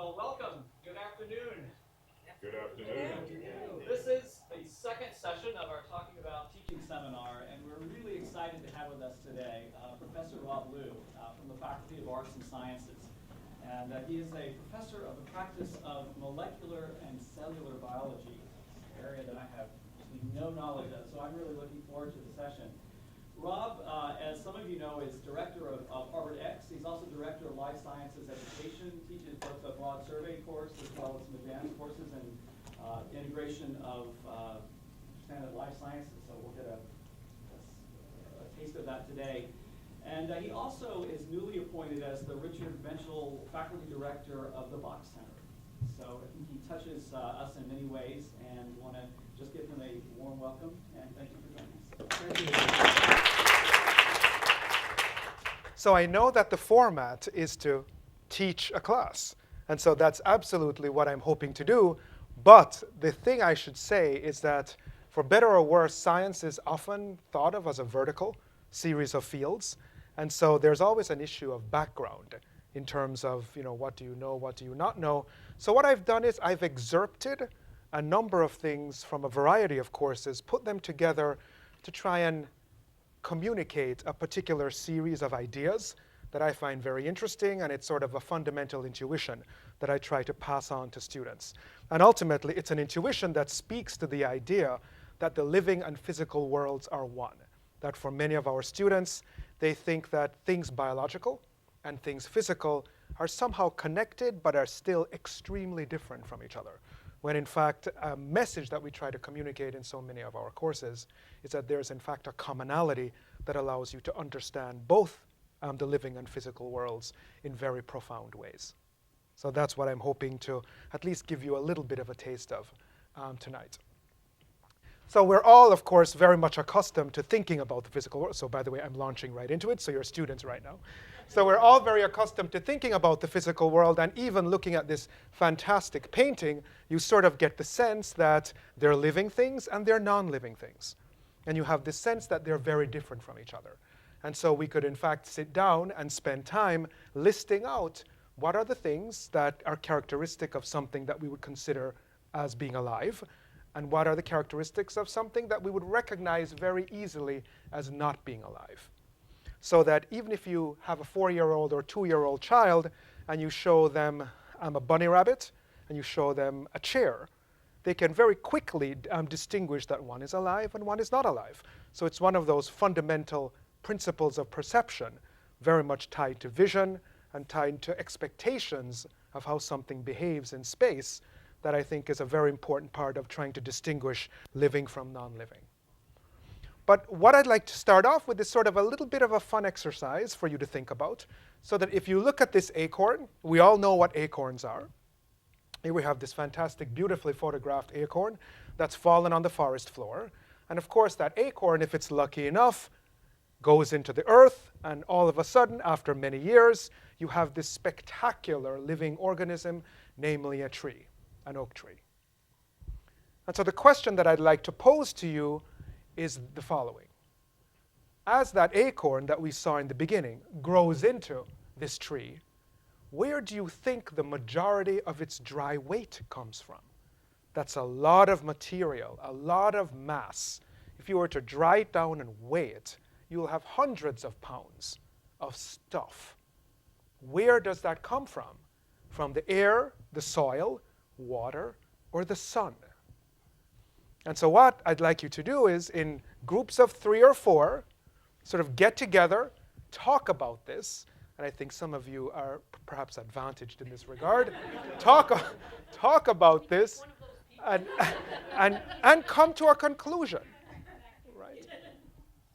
Well, welcome. Good afternoon. Good afternoon. This is the second session of our Talking About Teaching seminar, and we're really excited to have with us today Professor Rob Liu from the Faculty of Arts and Sciences. And he is a professor of the practice of molecular and cellular biology, an area that I have no knowledge of, so I'm really looking forward to the session. Rob, as some of you know, is director of Harvard X. He's also director of life sciences education, teaches both a broad survey course as well as some advanced courses in integration of standard life sciences. So we'll get a taste of that today. And he also is newly appointed as the Richard Benchel Faculty Director of the Bach Center. So I think he touches us in many ways, and want to just give him a warm welcome, and thank you for joining us. Thank you. So I know that the format is to teach a class, and so that's absolutely what I'm hoping to do. But the thing I should say is that, for better or worse, science is often thought of as a vertical series of fields, and so there's always an issue of background in terms of, what do you know, what do you not know. So what I've done is I've excerpted a number of things from a variety of courses, put them together to try and communicate a particular series of ideas that I find very interesting, and it's sort of a fundamental intuition that I try to pass on to students. And ultimately, it's an intuition that speaks to the idea that the living and physical worlds are one. That for many of our students, they think that things biological and things physical are somehow connected, but are still extremely different from each other. When in fact, a message that we try to communicate in so many of our courses is that there's in fact a commonality that allows you to understand both the living and physical worlds in very profound ways. So that's what I'm hoping to at least give you a little bit of a taste of tonight. So we're all, of course, very much accustomed to thinking about the physical world. So by the way, I'm launching right into it, so you're students right now. So we're all very accustomed to thinking about the physical world, and even looking at this fantastic painting, you sort of get the sense that they're living things and they're non-living things. And you have this sense that they're very different from each other. And so we could, in fact, sit down and spend time listing out what are the things that are characteristic of something that we would consider as being alive, and what are the characteristics of something that we would recognize very easily as not being alive. So that even if you have a 4-year-old or 2-year-old child and you show them a bunny rabbit and you show them a chair, they can very quickly distinguish that one is alive and one is not alive. So it's one of those fundamental principles of perception, very much tied to vision and tied to expectations of how something behaves in space, that I think is a very important part of trying to distinguish living from non-living. But what I'd like to start off with is sort of a little bit of a fun exercise for you to think about, so that if you look at this acorn, we all know what acorns are. Here we have this fantastic, beautifully photographed acorn that's fallen on the forest floor. And of course, that acorn, if it's lucky enough, goes into the earth, and all of a sudden, after many years, you have this spectacular living organism, namely a tree, an oak tree. And so the question that I'd like to pose to you is the following. As that acorn that we saw in the beginning grows into this tree, where do you think the majority of its dry weight comes from? That's a lot of material, a lot of mass. If you were to dry it down and weigh it, you'll have hundreds of pounds of stuff. Where does that come from? From the air, the soil, water, or the sun? And so what I'd like you to do is, in groups of 3 or 4, sort of get together, talk about this, and I think some of you are perhaps advantaged in this regard. talk about this and come to a conclusion.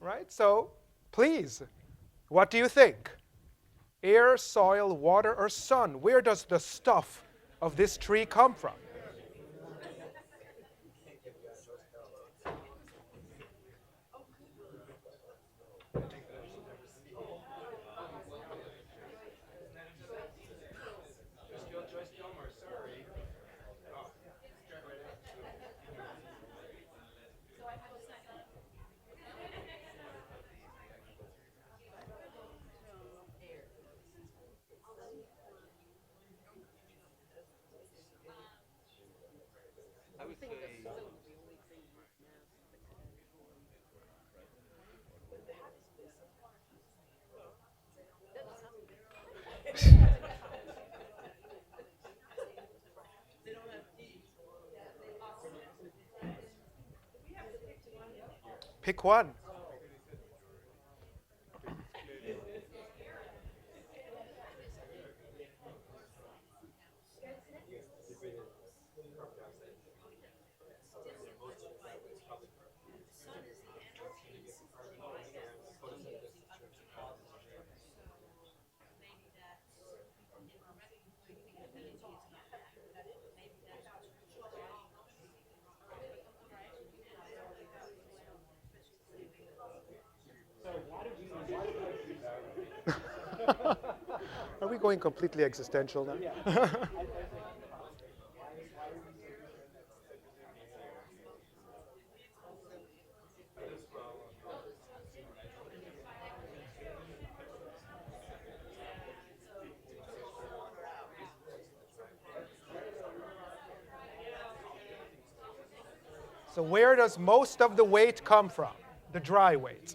Right? So please, what do you think? Air, soil, water, or sun? Where does the stuff of this tree come from? Pick one. Are we going completely existential now? So where does most of the weight come from? The dry weight.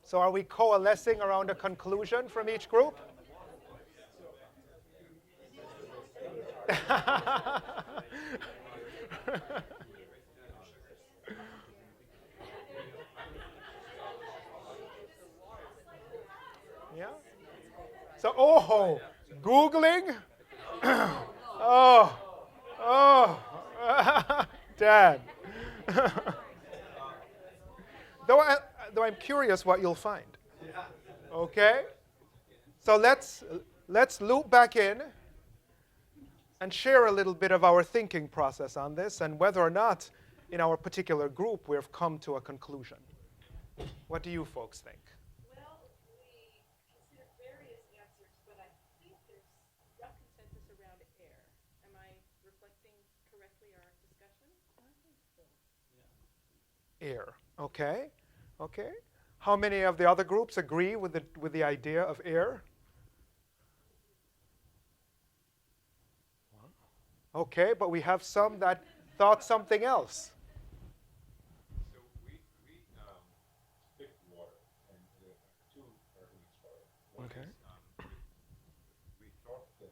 So are we coalescing around a conclusion from each group? Yeah. So, oh, Googling? Oh, oh, Dad. Though I'm curious what you'll find. Okay? So let's loop back in and share a little bit of our thinking process on this and whether or not in our particular group we've come to a conclusion. What do you folks think? Well, we considered various answers, but I think there's some consensus around air. Am I reflecting correctly our discussion? I think so. Air. Okay. Okay. How many of the other groups agree with the idea of air? Okay, but we have some that thought something else. So we picked water, and there are two arguments for it. One Okay. is we thought that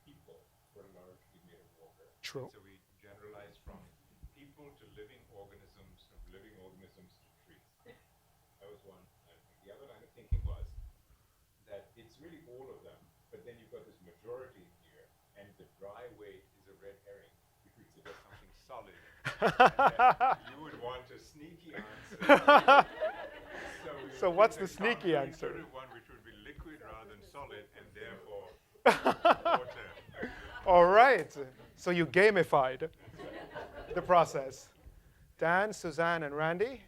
people were largely made of water. True. So we generalized from people to living organisms, from living organisms to trees. That was one line of thinking. The other line of thinking was that it's really all of them, but then you've got this majority here, and the dry weight is a red herring, which means it does something solid. You would want a sneaky answer. So we what's picked the sneaky answer? counterintuitive one, which would be liquid rather than solid, and therefore water. All right. So you gamified the process. Dan, Suzanne, and Randy?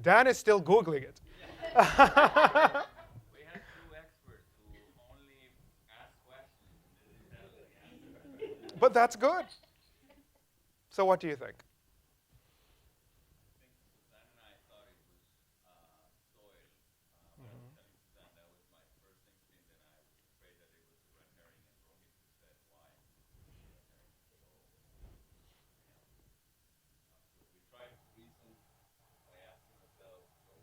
Dan is still Googling it. We had two experts who only ask questions and didn't tell the answer. But that's good. So what do you think? I think Suzanne and I thought it was soil. When I was telling Suzanne that was my first instinct, and I was afraid that it was a red herring, and Rohit said why. So we tried to reason by asking ourselves, so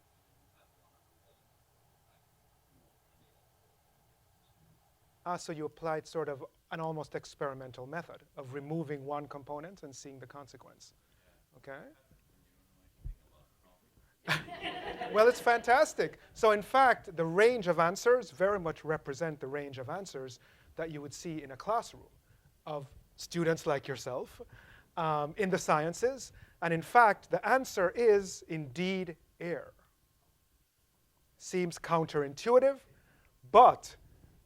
that's one of the elements. So you applied sort of an almost experimental method of removing one component and seeing the consequence. Okay? Well, it's fantastic. So in fact, the range of answers very much represent the range of answers that you would see in a classroom of students like yourself in the sciences. And in fact, the answer is indeed air. Seems counterintuitive, but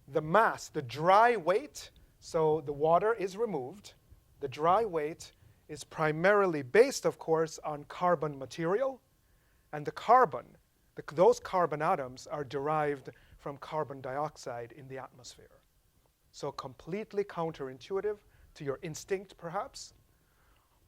the mass, the dry weight, So the water is removed. The dry weight is primarily based, of course, on carbon material. And the carbon, those carbon atoms are derived from carbon dioxide in the atmosphere. So completely counterintuitive to your instinct, perhaps.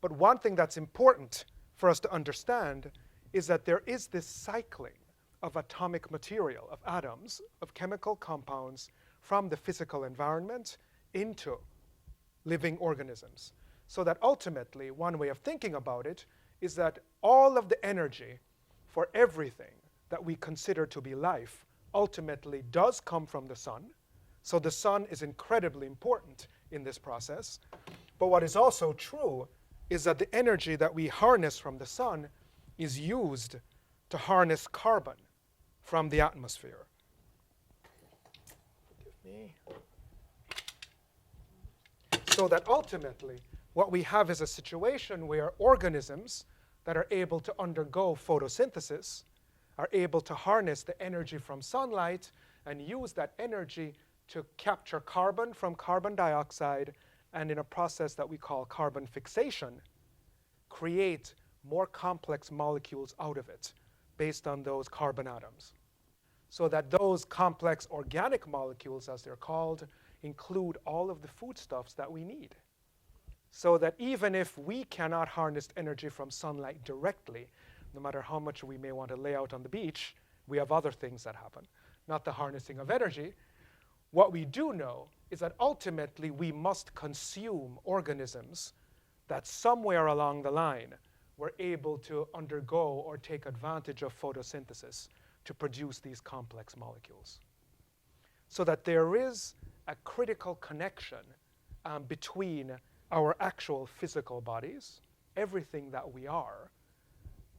But one thing that's important for us to understand is that there is this cycling of atomic material, of atoms, of chemical compounds from the physical environment into living organisms. So that ultimately, one way of thinking about it is that all of the energy for everything that we consider to be life ultimately does come from the sun. So the sun is incredibly important in this process. But what is also true is that the energy that we harness from the sun is used to harness carbon from the atmosphere. Forgive me. So that ultimately, what we have is a situation where organisms that are able to undergo photosynthesis are able to harness the energy from sunlight and use that energy to capture carbon from carbon dioxide, and in a process that we call carbon fixation, create more complex molecules out of it based on those carbon atoms. So that those complex organic molecules, as they're called, include all of the foodstuffs that we need. So that even if we cannot harness energy from sunlight directly, no matter how much we may want to lay out on the beach, we have other things that happen, not the harnessing of energy. What we do know is that ultimately we must consume organisms that somewhere along the line were able to undergo or take advantage of photosynthesis to produce these complex molecules. So that there is a critical connection between our actual physical bodies, everything that we are,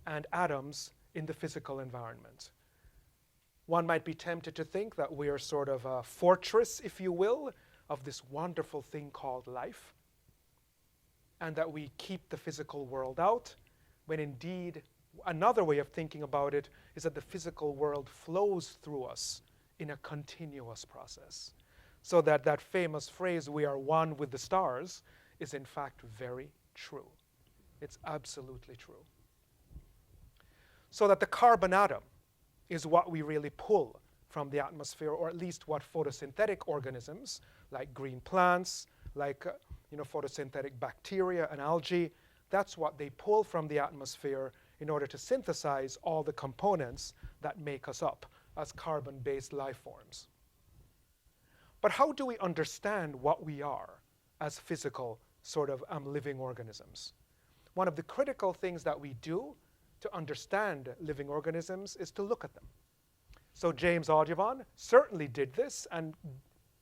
and atoms in the physical environment. One might be tempted to think that we are sort of a fortress, if you will, of this wonderful thing called life, and that we keep the physical world out, when indeed another way of thinking about it is that the physical world flows through us in a continuous process. So that that famous phrase, "we are one with the stars," is in fact very true. It's absolutely true. So that the carbon atom is what we really pull from the atmosphere, or at least what photosynthetic organisms, like green plants, like photosynthetic bacteria and algae, that's what they pull from the atmosphere in order to synthesize all the components that make us up as carbon-based life forms. But how do we understand what we are as physical sort of living organisms? One of the critical things that we do to understand living organisms is to look at them. So James Audubon certainly did this, and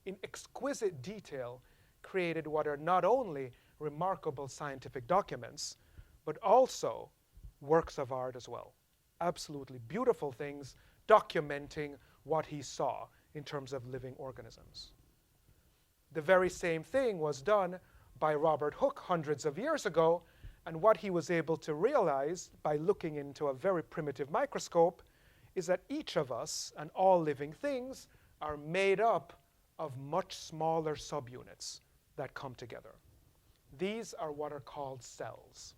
in exquisite detail created what are not only remarkable scientific documents, but also works of art as well. Absolutely beautiful things documenting what he saw in terms of living organisms. The very same thing was done by Robert Hooke hundreds of years ago, and what he was able to realize by looking into a very primitive microscope is that each of us and all living things are made up of much smaller subunits that come together. These are what are called cells.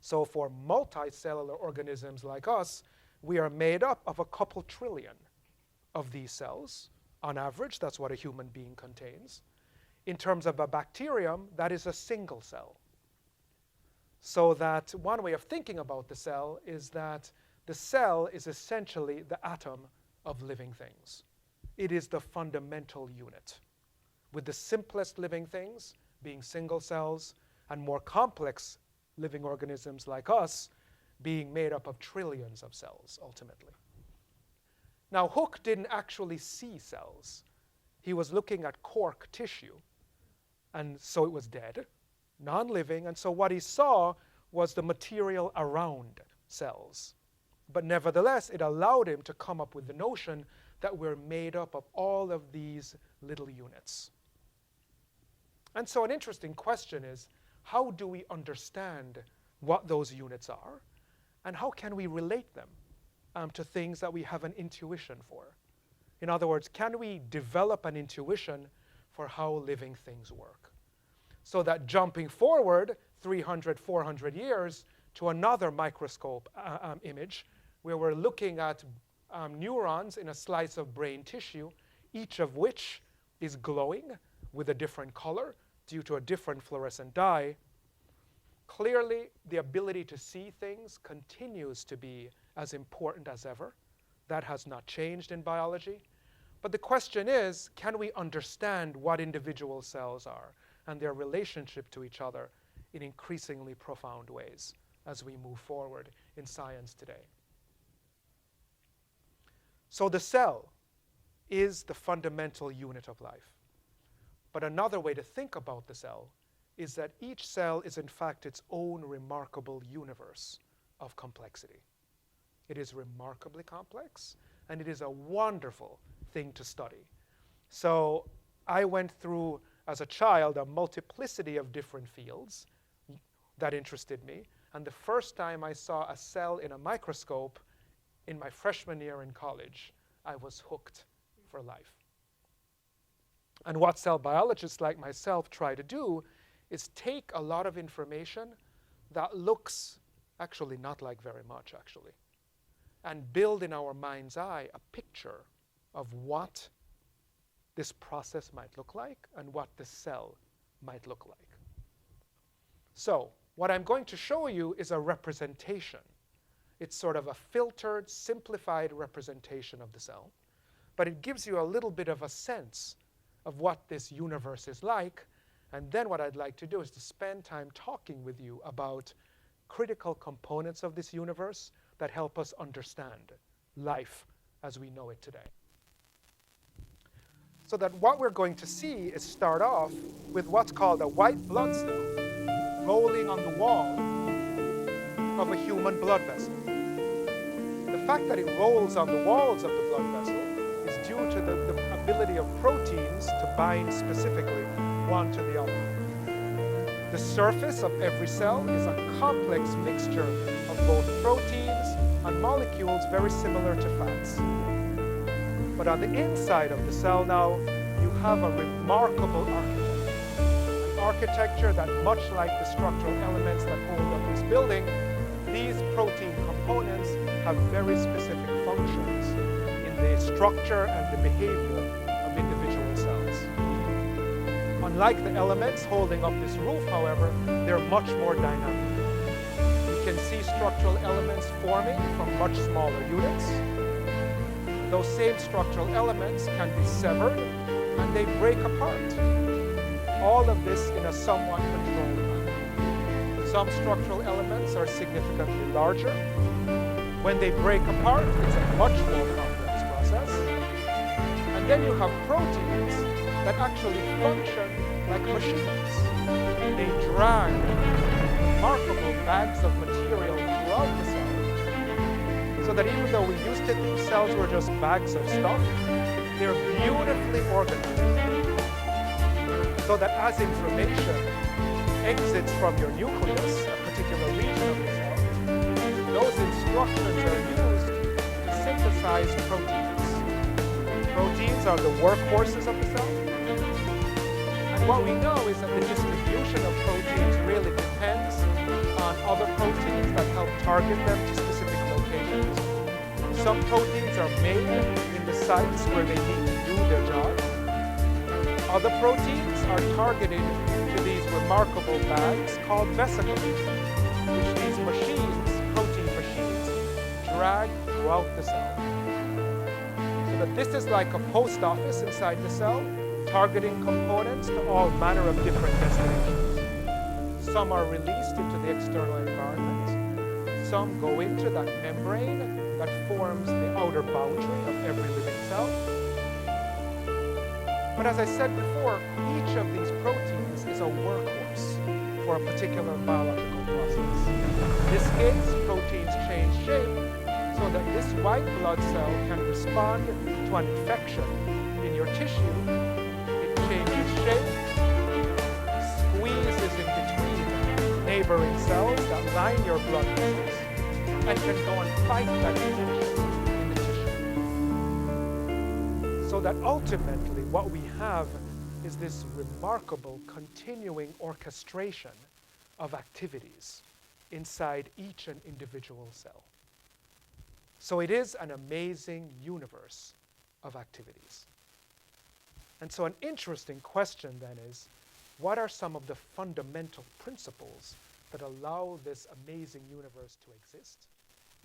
So for multicellular organisms like us, we are made up of a couple trillion of these cells. On average, that's what a human being contains. In terms of a bacterium, that is a single cell. So that one way of thinking about the cell is that the cell is essentially the atom of living things. It is the fundamental unit, with the simplest living things being single cells, and more complex living organisms like us being made up of trillions of cells, ultimately. Now, Hooke didn't actually see cells. He was looking at cork tissue, and so it was dead, non-living, and so what he saw was the material around cells. But nevertheless, it allowed him to come up with the notion that we're made up of all of these little units. And so an interesting question is, how do we understand what those units are, and how can we relate them to things that we have an intuition for? In other words, can we develop an intuition for how living things work. So that jumping forward 300, 400 years to another microscope image, where we're looking at neurons in a slice of brain tissue, each of which is glowing with a different color due to a different fluorescent dye. Clearly, the ability to see things continues to be as important as ever. That has not changed in biology. But the question is, can we understand what individual cells are and their relationship to each other in increasingly profound ways as we move forward in science today? So the cell is the fundamental unit of life. But another way to think about the cell is that each cell is in fact its own remarkable universe of complexity. It is remarkably complex, and it is a wonderful thing to study. So I went through, as a child, a multiplicity of different fields that interested me. And the first time I saw a cell in a microscope in my freshman year in college, I was hooked for life. And what cell biologists like myself try to do is take a lot of information that looks actually not like very much, actually, and build in our mind's eye a picture of what this process might look like and what the cell might look like. So what I'm going to show you is a representation. It's sort of a filtered, simplified representation of the cell, but it gives you a little bit of a sense of what this universe is like. And then what I'd like to do is to spend time talking with you about critical components of this universe that help us understand life as we know it today. So that what we're going to see is start off with what's called a white blood cell rolling on the wall of a human blood vessel. The fact that it rolls on the walls of the blood vessel is due to the ability of proteins to bind specifically one to the other. The surface of every cell is a complex mixture of both proteins and molecules very similar to fats. But on the inside of the cell now, you have a remarkable architecture that, much like the structural elements that hold up this building, these protein components have very specific functions in the structure and the behavior of individual cells. Unlike the elements holding up this roof, however, they're much more dynamic. You can see structural elements forming from much smaller units. Those same structural elements can be severed and they break apart. All of this in a somewhat controlled manner. Some structural elements are significantly larger. When they break apart, it's a much more complex process. And then you have proteins that actually function like machines. They drag remarkable bags of material throughout the cell. So that even though we used to think cells were just bags of stuff, they're beautifully organized. So that as information exits from your nucleus, a particular region of the cell, those instructions are used to synthesize proteins. Proteins are the workhorses of the cell. And what we know is that the distribution of proteins really depends on other proteins that help target them to specific locations. Some proteins are made in the sites where they need to do their job. Other proteins are targeted to these remarkable bags called vesicles, which these machines, protein machines, drag throughout the cell. So that this is like a post office inside the cell, targeting components to all manner of different destinations. Some are released into the external environment. Some go into that membrane that forms the outer boundary of every living cell. But as I said before, each of these proteins is a workhorse for a particular biological process. In this case, proteins change shape so that this white blood cell can respond to an infection in your tissue. It changes shape, squeezes in between neighboring cells that line your blood vessels, and can go and fight that infection in the tissue. So that ultimately what we have is this remarkable continuing orchestration of activities inside each and individual cell. So it is an amazing universe of activities. And so an interesting question then is, what are some of the fundamental principles that allow this amazing universe to exist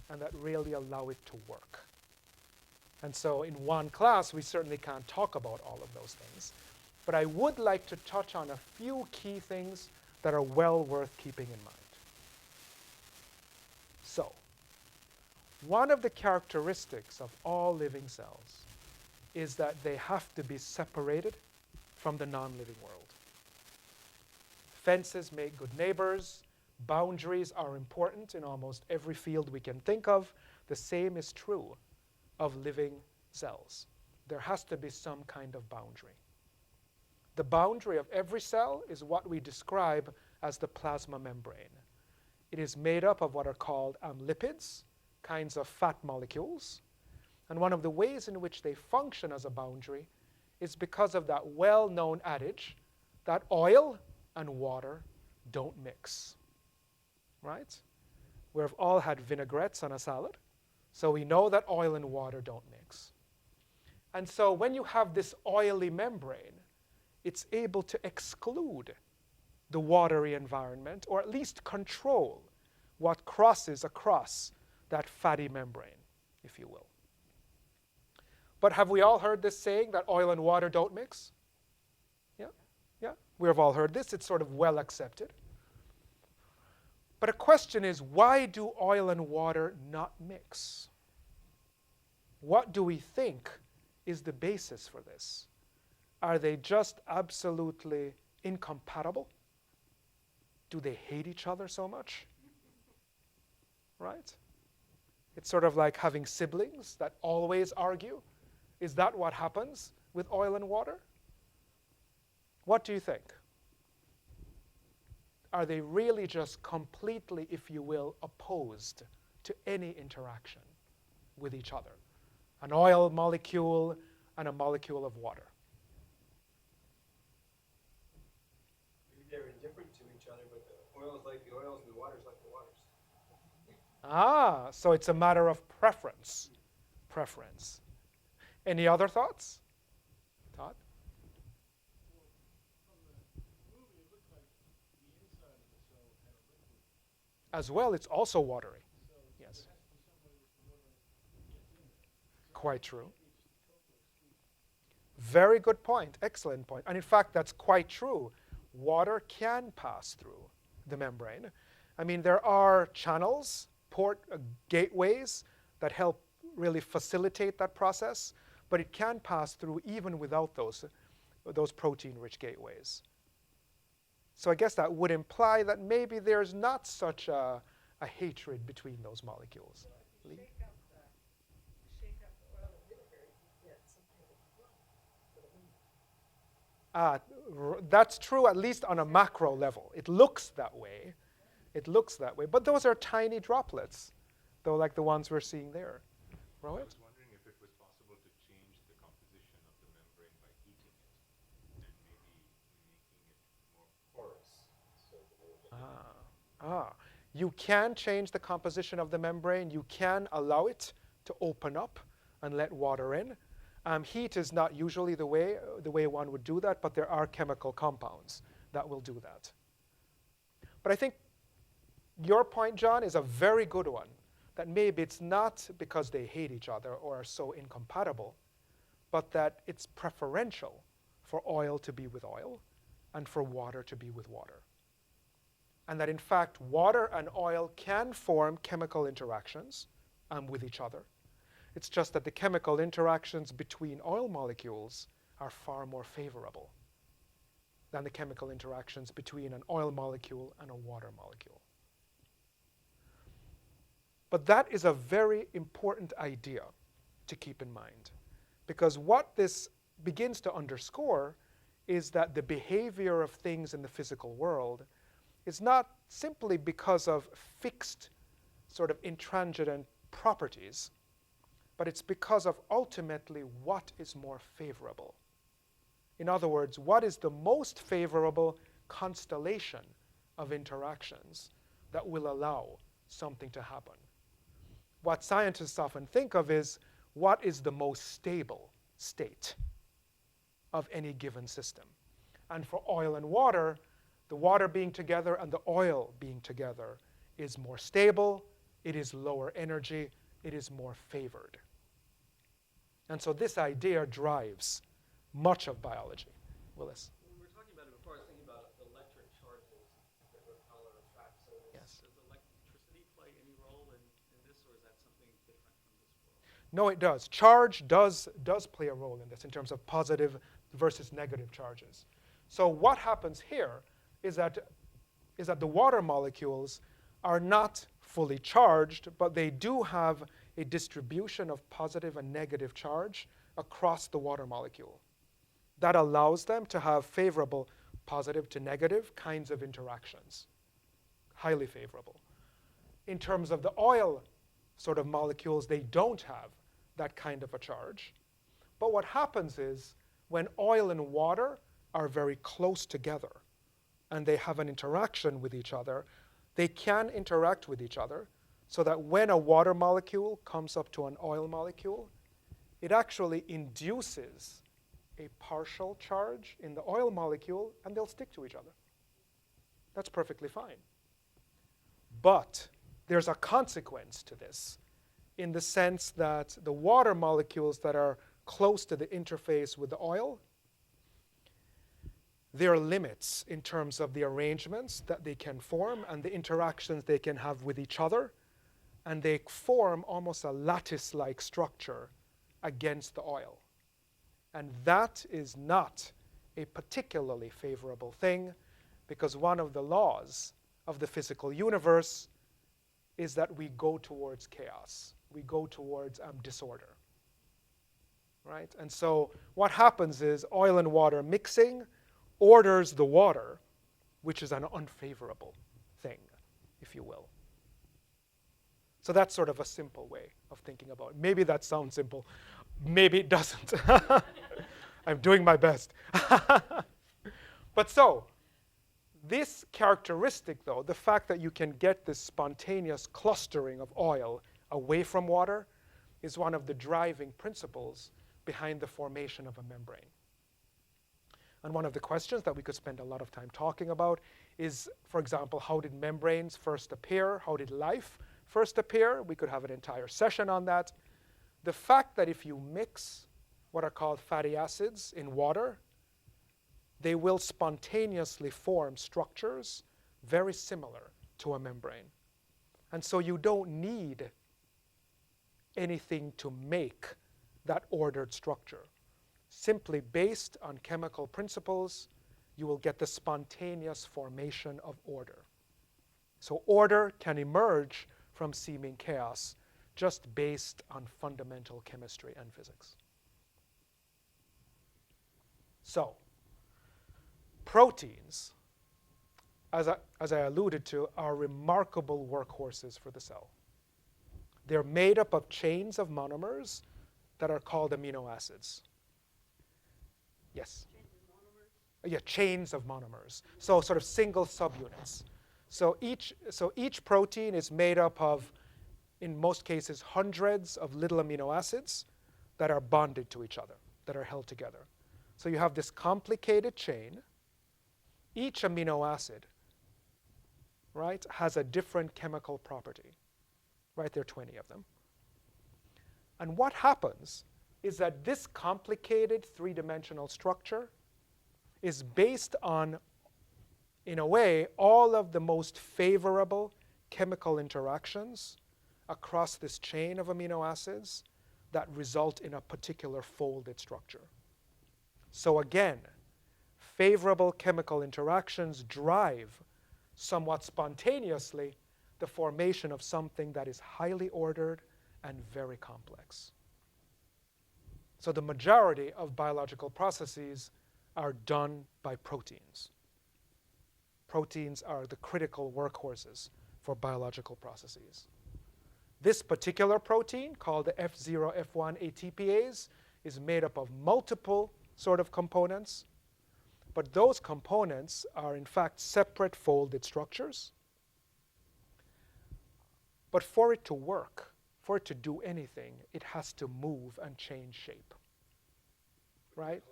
and that really allow it to work? And so in one class, we certainly can't talk about all of those things. But I would like to touch on a few key things that are well worth keeping in mind. So, one of the characteristics of all living cells is that they have to be separated from the non-living world. Fences make good neighbors. Boundaries are important in almost every field we can think of. The same is true of living cells. There has to be some kind of boundary. The boundary of every cell is what we describe as the plasma membrane. It is made up of what are called lipids, kinds of fat molecules. And one of the ways in which they function as a boundary is because of that well-known adage that oil and water don't mix. Right? We've all had vinaigrettes on a salad, so we know that oil and water don't mix. And so when you have this oily membrane, it's able to exclude the watery environment, or at least control what crosses across that fatty membrane, if you will. But have we all heard this saying that oil and water don't mix? Yeah, we've all heard this. It's sort of well accepted. But a question is, why do oil and water not mix? What do we think is the basis for this? Are they just absolutely incompatible? Do they hate each other so much? Right? It's sort of like having siblings that always argue. Is that what happens with oil and water? What do you think? Are they really just completely, if you will, opposed to any interaction with each other? An oil molecule and a molecule of water. Maybe they're indifferent to each other, but the oil is like the oils and the water is like the waters. Ah, so it's a matter of preference. Preference. Any other thoughts? Todd? As well, it's also watery. Yes. Quite true. Very good point. Excellent point. And in fact, that's quite true. Water can pass through the membrane. I mean, there are channels, gateways that help really facilitate that process, but it can pass through even without those protein-rich gateways. So I guess that would imply that maybe there's not such a hatred between those molecules. If you shake up the oil and vinegar, you get something that's wrong. That's true, at least on a macro level. It looks that way. It looks that way. But those are tiny droplets, though, like the ones we're seeing there. I Rohit? was wondering if it was possible to change the composition of the membrane by heating it and maybe making it more porous. So You can change the composition of the membrane. You can allow it to open up and let water in. Heat is not usually the way one would do that, but there are chemical compounds that will do that. But I think your point, John, is a very good one, that maybe it's not because they hate each other or are so incompatible, but that it's preferential for oil to be with oil and for water to be with water. And that in fact, water and oil can form chemical interactions with each other. It's just that the chemical interactions between oil molecules are far more favorable than the chemical interactions between an oil molecule and a water molecule. But that is a very important idea to keep in mind, because what this begins to underscore is that the behavior of things in the physical world is not simply because of fixed sort of intransigent properties, but it's because of ultimately what is more favorable. In other words, what is the most favorable constellation of interactions that will allow something to happen? What scientists often think of is, what is the most stable state of any given system? And for oil and water, the water being together and the oil being together is more stable, it is lower energy, it is more favored. And so this idea drives much of biology. Willis? When we were talking about it before, I was thinking about electric charges that repel or attract. So Yes. does electricity play any role in this, or is that something different from this world? No, it does. Charge does play a role in this in terms of positive versus negative charges. So what happens here is that the water molecules are not fully charged, but they do have a distribution of positive and negative charge across the water molecule. That allows them to have favorable positive to negative kinds of interactions, highly favorable. In terms of the oil sort of molecules, they don't have that kind of a charge. But what happens is when oil and water are very close together and they have an interaction with each other, they can interact with each other so that when a water molecule comes up to an oil molecule, it actually induces a partial charge in the oil molecule and they'll stick to each other. That's perfectly fine. But there's a consequence to this in the sense that the water molecules that are close to the interface with the oil, there are limits in terms of the arrangements that they can form and the interactions they can have with each other, and they form almost a lattice-like structure against the oil. And that is not a particularly favorable thing, because one of the laws of the physical universe is that we go towards chaos. We go towards disorder, right? And so what happens is oil and water mixing orders the water, which is an unfavorable thing, if you will. So that's sort of a simple way of thinking about it. Maybe that sounds simple. Maybe it doesn't. I'm doing my best. But so, this characteristic, though, the fact that you can get this spontaneous clustering of oil away from water, is one of the driving principles behind the formation of a membrane. And one of the questions that we could spend a lot of time talking about is, for example, how did membranes first appear? How did life first appear? We could have an entire session on that. The fact that if you mix what are called fatty acids in water, they will spontaneously form structures very similar to a membrane. And so you don't need anything to make that ordered structure. Simply based on chemical principles, you will get the spontaneous formation of order. So order can emerge from seeming chaos just based on fundamental chemistry and physics. So, proteins, as I alluded to, are remarkable workhorses for the cell. They're made up of chains of monomers that are called amino acids. Yes? Yeah, chains of monomers. So sort of single subunits. So each protein is made up of, in most cases, hundreds of little amino acids that are bonded to each other, that are held together. So you have this complicated chain. Each amino acid, right, has a different chemical property. Right, there are 20 of them. And what happens is that this complicated three-dimensional structure is based on, in a way, all of the most favorable chemical interactions across this chain of amino acids that result in a particular folded structure. So again, favorable chemical interactions drive somewhat spontaneously the formation of something that is highly ordered and very complex. So the majority of biological processes are done by proteins. Proteins are the critical workhorses for biological processes. This particular protein, called the F0, F1 ATPase, is made up of multiple sort of components. But those components are in fact separate folded structures. But for it to work, for it to do anything, it has to move and change shape. Right?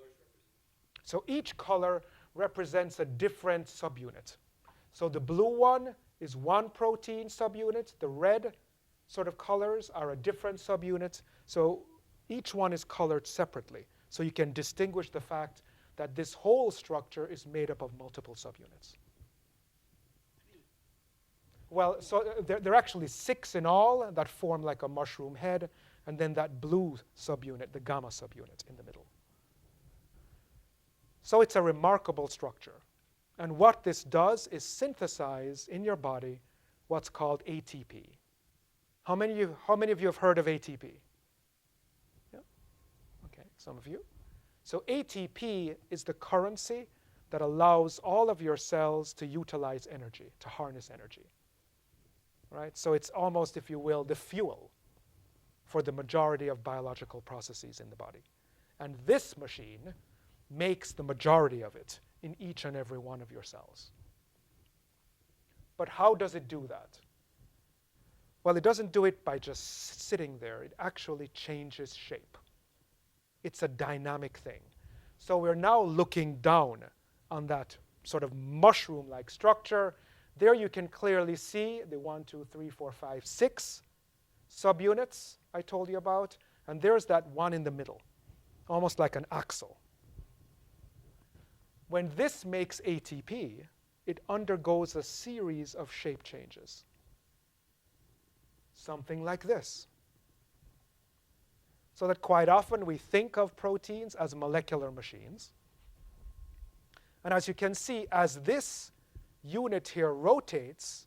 So each color represents a different subunit. So the blue one is one protein subunit. The red sort of colors are a different subunit. So each one is colored separately. So you can distinguish the fact that this whole structure is made up of multiple subunits. Well, so there are actually 6 in all that form like a mushroom head, and then that blue subunit, the gamma subunit, in the middle. So it's a remarkable structure. And what this does is synthesize in your body what's called ATP. How many of you have heard of ATP? Yeah? Okay, some of you. So ATP is the currency that allows all of your cells to utilize energy, to harness energy. Right? So it's almost, if you will, the fuel for the majority of biological processes in the body. And this machine makes the majority of it in each and every one of your cells. But how does it do that? Well, it doesn't do it by just sitting there. It actually changes shape. It's a dynamic thing. So we're now looking down on that sort of mushroom-like structure. There you can clearly see the 1, 2, 3, 4, 5, 6 subunits I told you about. And there's that one in the middle, almost like an axle. When this makes ATP, it undergoes a series of shape changes. Something like this. So that quite often we think of proteins as molecular machines. And as you can see, as this unit here rotates,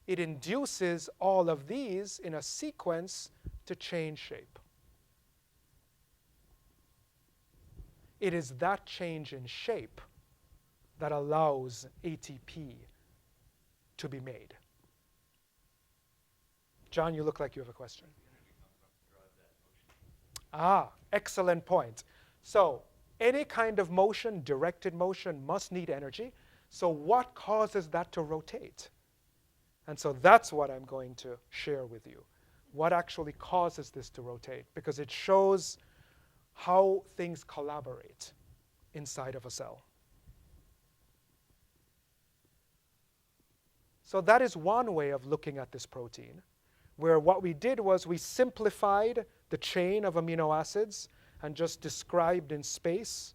it induces all of these in a sequence to change shape. It is that change in shape that allows ATP to be made. John, you look like you have a question. Excellent point. So any kind of motion, directed motion, must need energy. So what causes that to rotate? And so that's what I'm going to share with you. What actually causes this to rotate? Because it shows how things collaborate inside of a cell. So that is one way of looking at this protein, where what we did was we simplified the chain of amino acids and just described in space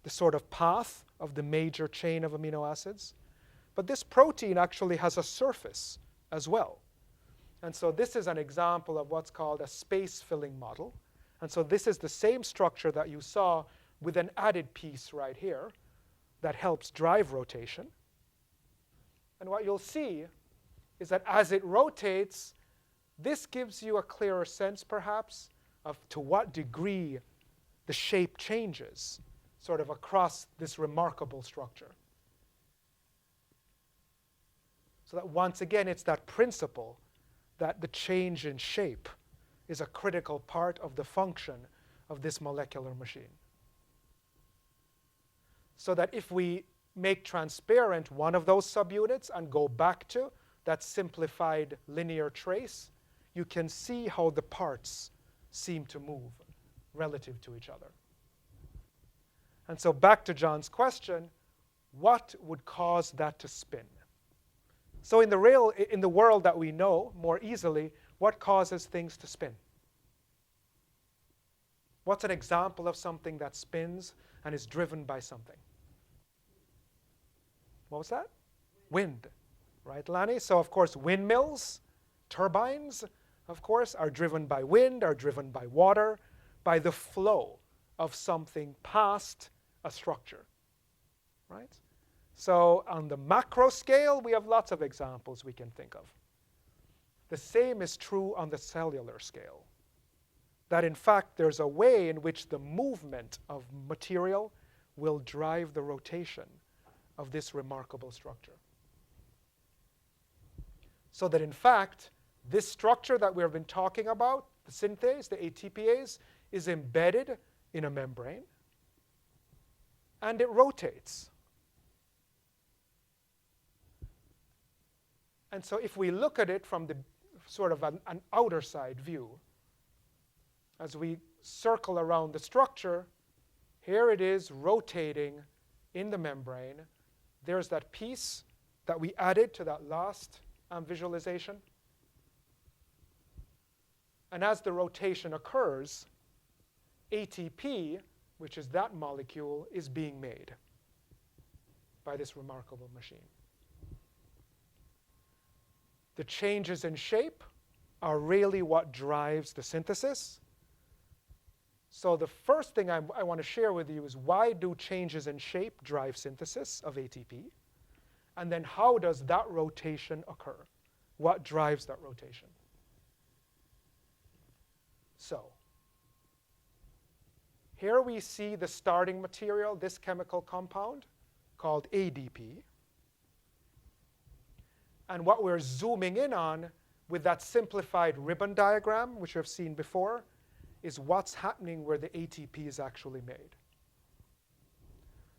the sort of path of the major chain of amino acids. But this protein actually has a surface as well. And so this is an example of what's called a space-filling model. And so this is the same structure that you saw with an added piece right here that helps drive rotation. And what you'll see is that as it rotates, this gives you a clearer sense, perhaps, of to what degree the shape changes sort of across this remarkable structure. So that once again, it's that principle that the change in shape is a critical part of the function of this molecular machine. So that if we make transparent one of those subunits and go back to that simplified linear trace, you can see how the parts seem to move relative to each other. And so back to John's question, what would cause that to spin? So in the world that we know more easily, what causes things to spin? What's an example of something that spins and is driven by something? What was that? Wind, right, Lani? So of course, windmills, turbines, of course, are driven by wind, are driven by water, by the flow of something past a structure, right? So on the macro scale, we have lots of examples we can think of. The same is true on the cellular scale. That in fact, there's a way in which the movement of material will drive the rotation of this remarkable structure. So that in fact, this structure that we've been talking about, the synthase, the ATPase, is embedded in a membrane, and it rotates And so if we look at it from the sort of an outer side view, as we circle around the structure, here it is rotating in the membrane. There's that piece that we added to that last visualization. And as the rotation occurs, ATP, which is that molecule, is being made by this remarkable machine. The changes in shape are really what drives the synthesis. So the first thing I want to share with you is why do changes in shape drive synthesis of ATP? And then how does that rotation occur? What drives that rotation? So here we see the starting material, this chemical compound called ADP. And what we're zooming in on with that simplified ribbon diagram, which you've seen before, is what's happening where the ATP is actually made.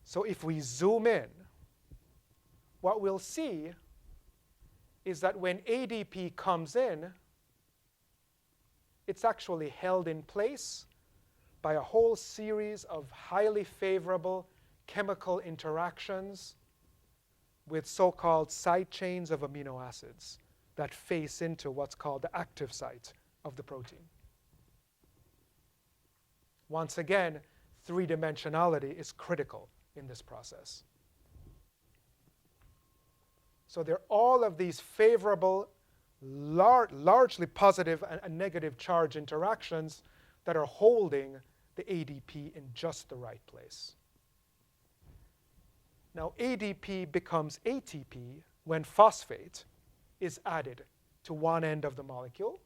So if we zoom in, what we'll see is that when ADP comes in, it's actually held in place by a whole series of highly favorable chemical interactions with so-called side chains of amino acids that face into what's called the active site of the protein. Once again, three-dimensionality is critical in this process. So there are all of these favorable, largely positive and negative charge interactions that are holding the ADP in just the right place. Now, ADP becomes ATP when phosphate is added to one end of the molecule.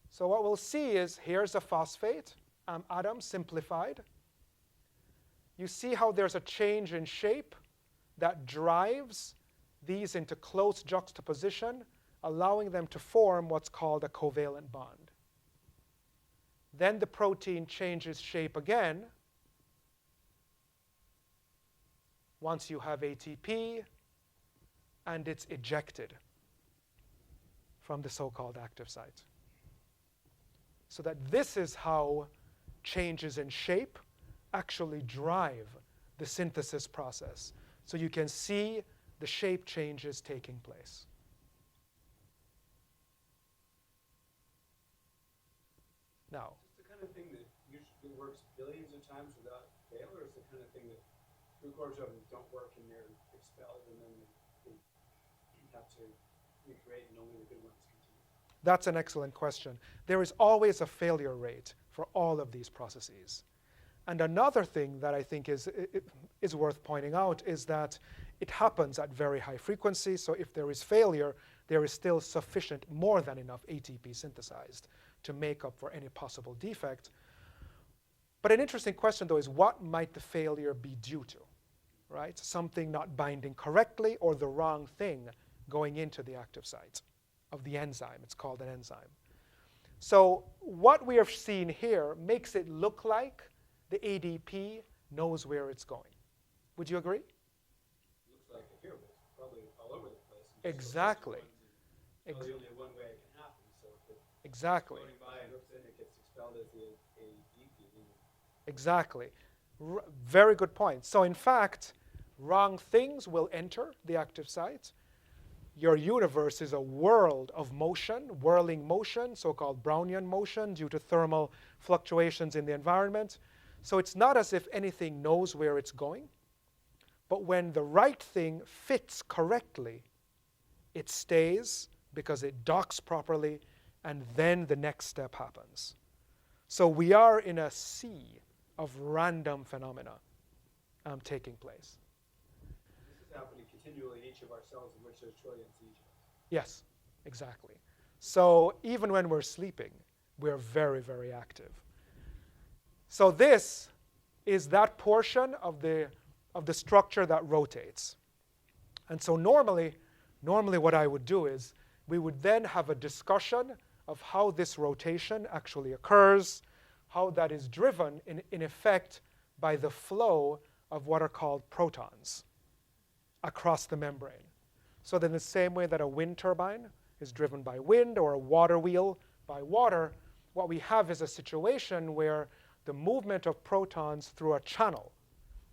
So what we'll see is here's a phosphate atom simplified. You see how there's a change in shape that drives these into close juxtaposition, allowing them to form what's called a covalent bond. Then the protein changes shape again. Once you have ATP, and it's ejected from the so-called active site. So that this is how changes in shape actually drive the synthesis process. So you can see the shape changes taking place. Now, Is this the kind of thing that usually works billions of times without fail, or is it the kind of thing that three-quarters of them don't work and they're expelled, and then they have to recreate and only the good ones continue? that's an excellent question. There is always a failure rate for all of these processes. And another thing that I think is worth pointing out is that it happens at very high frequency. So if there is failure, there is still sufficient, more than enough ATP synthesized to make up for any possible defect. But an interesting question, though, is what might the failure be due to, right? Something not binding correctly or the wrong thing going into the active site of the enzyme. It's called an enzyme. So what we have seen here makes it look like the ADP knows where it's going. Would you agree? Looks like it here, but it's probably all over the place. Exactly. It's only one way it can happen. So if it's Exactly. floating by and hooks in, it gets expelled as the ADP. Exactly. Very good point. So in fact, wrong things will enter the active site. Your universe is a world of motion, whirling motion, so-called Brownian motion due to thermal fluctuations in the environment. So it's not as if anything knows where it's going, but when the right thing fits correctly, it stays because it docks properly, and then the next step happens. So we are in a sea of random phenomena taking place. This is happening continually in each of our cells, in which there's trillions each. Yes, exactly. So even when we're sleeping, we're very, very active. So this is that portion of the structure that rotates. And so normally what I would do is we would then have a discussion of how this rotation actually occurs, how that is driven in effect by the flow of what are called protons across the membrane. So that in the same way that a wind turbine is driven by wind or a water wheel by water, what we have is a situation where the movement of protons through a channel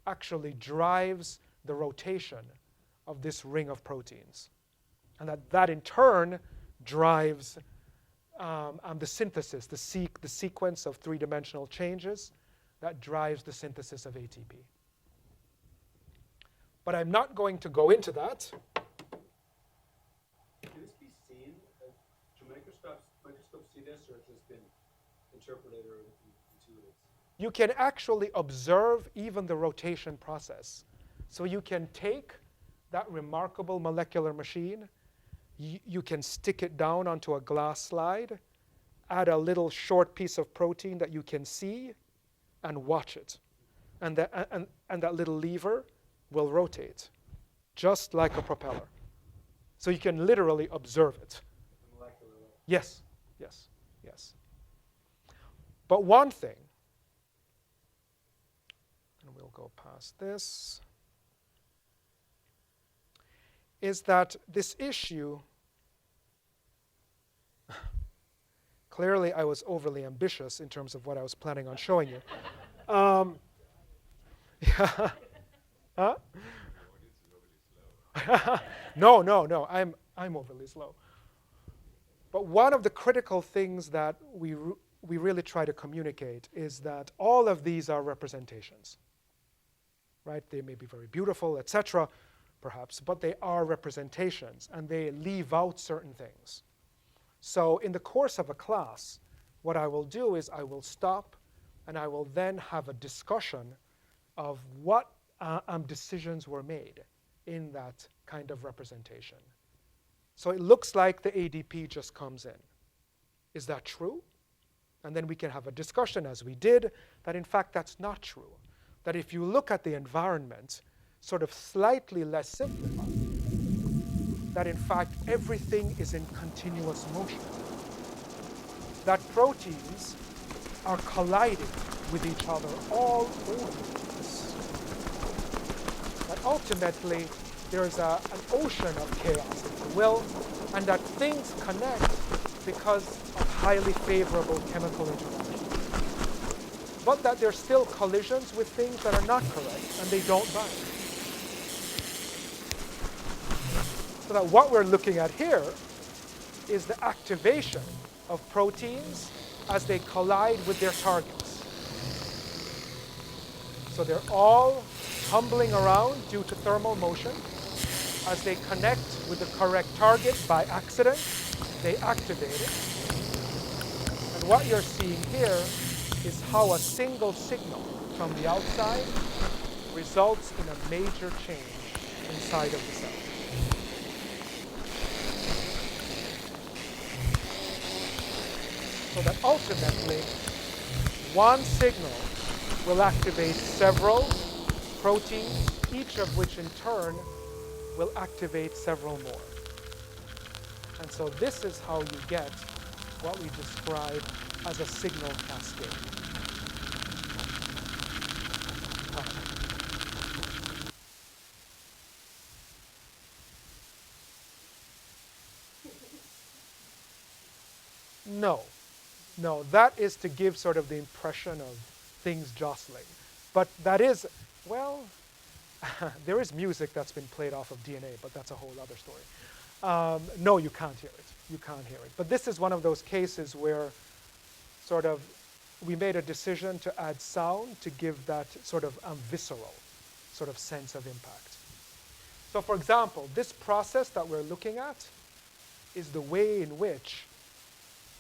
actually drives the rotation of this ring of proteins. And that in turn drives the synthesis, the sequence of three-dimensional changes that drives the synthesis of ATP. But I'm not going to go into that. Can this be seen? Do microscopes see this, or has this been interpreted or intuited? You can actually observe even the rotation process. So you can take that remarkable molecular machine, you can stick it down onto a glass slide, add a little short piece of protein that you can see, and watch it. And that little lever will rotate, just like a propeller. So you can literally observe it. Molecular level. Yes, yes, yes. But one thing, and we'll go past this, is that this issue, clearly I was overly ambitious in terms of what I was planning on showing you. Yeah. Huh? No, I'm overly slow. But one of the critical things that we really try to communicate is that all of these are representations, right? They may be very beautiful, etc., perhaps, but they are representations, and they leave out certain things. So in the course of a class, what I will do is I will stop, and I will then have a discussion of what decisions were made in that kind of representation. So it looks like the ADP just comes in. Is that true? And then we can have a discussion, as we did, that in fact that's not true. That if you look at the environment, sort of slightly less simplified, that in fact everything is in continuous motion. That proteins are colliding with each other all over the place. That ultimately there's an ocean of chaos, if you will, and that things connect because of highly favorable chemical interactions. But that there's still collisions with things that are not correct, and they don't bind. So that what we're looking at here is the activation of proteins as they collide with their targets. So they're all tumbling around due to thermal motion. As they connect with the correct target by accident, they activate it. And what you're seeing here is how a single signal from the outside results in a major change inside of the cell. So that ultimately, one signal will activate several proteins, each of which in turn will activate several more. And so this is how you get what we describe as a signal cascade. No, that is to give sort of the impression of things jostling. But that is, well, there is music that's been played off of DNA, but that's a whole other story. No, you can't hear it. You can't hear it. But this is one of those cases where sort of we made a decision to add sound to give that sort of visceral sort of sense of impact. So for example, this process that we're looking at is the way in which,